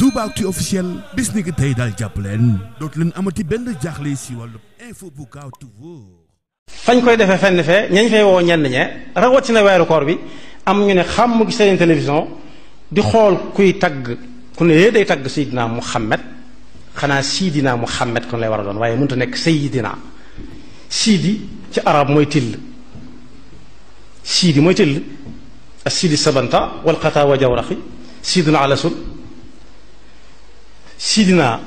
Toubaactu officiel bis ni ki tey daal jàpp leen dootu leen amati benn jaaxle si wàllu info bu gaaw te wóor. fañ koy defee fenn fee ñañ fay woo ñenn ñe rawatina weeru koor bi am ñu ne xam gi seen télévision di xool kuy tagg ku ne day tagg Seydina Muhammad xanaa Sidina Muhammad kon lay war a doon waaye mënut a nekk Seydina Sidi ci arab mooy till Sidi mooy till ak Sidi Sabanta wal Xataa wa Jawraxi Sidina Alasul Sidina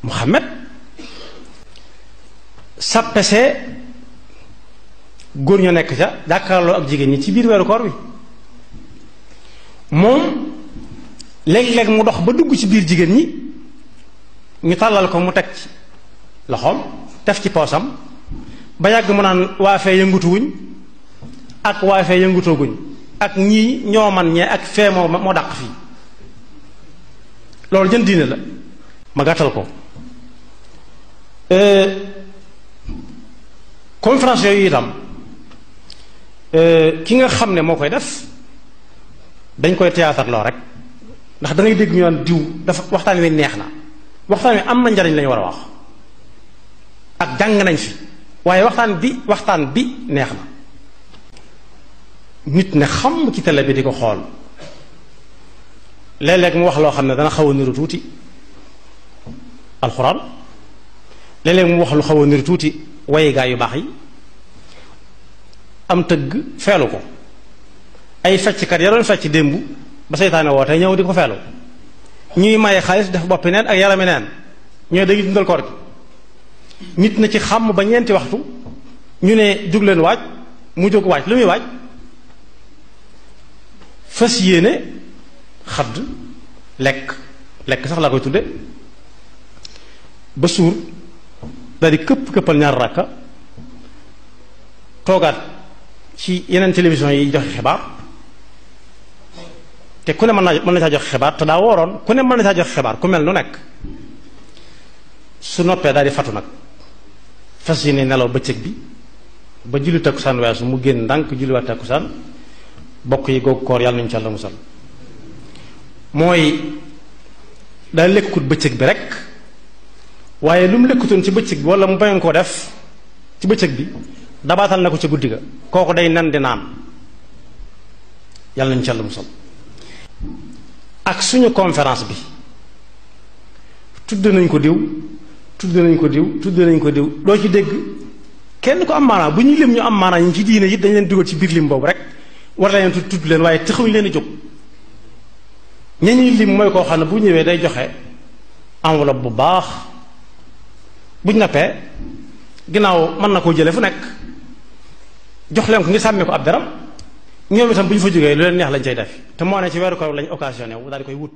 Muhammad sappese góor ña nekk ca jàkkaarloo ak jigéen ñi ci biir weeru koor bi moom léeg-léeg mu dox ba dugg ci biir jigéen ñi ñu tàllal ko mu teg ci loxoom def ci poosam ba yàgg mu naan waa fee yëngutuwuñ ak waa fee yëngutooguñ ak ñii ñoo man ñee ak fee moo dàq fii loolu jën diine la ma gàttal ko conférence yooyu itam ki nga xam ne moo koy def dañ koy théâtre loo rek ndax da ngay dégg ñu naan diw dafa waxtaan wi neex na waxtaan wi am na njariñ lañu war a wax ak jàng nañ fi waaye waxtaan bi neex na nit ne xam ci télé bi di ko xool léeg-léeg mu wax loo xam ne dana xaw a niru tuuti alxuraan léeg-léeg mu wax lu xaw a niru tuuti waye gaa yu baax yi am tëgg feelu ko ay fecckat ya doon fecc démb ba seytaane woo tey ñëw di ko feelu ñuy maye xaalis def boppi neen ak yarami neen ñooy dañuy dundal koor gi nit na ci xàmm ba ñeenti waxtu ñu ne jóg leen waaj mu jóg waaj lu muy waaj fas yéene xadd lekk sax laa koy tudde ba suur daal di këppal ñaar rakka toogaat ci yeneen télévision yi joxe xibaar te ku ne mën na caa joxe xibaar te daa wooroon ku ne mën na caa joxe xibaar ku mel nu nekk su noppee daal di fatu nag fas yéene nelaw bëccëg bi ba julli takkusaan weesu mu génn ndànk julliwaat takkusaan bokk yi googu koor yàlla nañu ci Yàlla musal mooy daa lekkut bëccëg bi rek waaye lu mu lekkutoon ci bëccëg bi wala mu bañoon koo def ci bëccëg bi dabaatal na ko ca guddi ga kooku day nan di naan yàlla nañu ci Yàlla musal ak suñu conférence bi tudd nañ ko diw tudd nañ ko diw tudd nañ ko diw doo ci dégg kenn ko am maanaa bu ñuy lim ñu am maanaa ñu ci diine it dañ leen dugal ci biir lim boobu rek war leen tudd leen waaye taxawuñ leen a jóg ñañuy lim mooy koo xam ne bu ñëwee day joxe enveloppe bu baax buñ nappee ginnaaw mën na koo jële fu nekk jox leen ko ngir sàmmee ko ab daram ñoom itam bu ñu fa jógee lu leen neex lañ cay def te moo ne ci weeru koor lañ occasionné wu daal di koy wut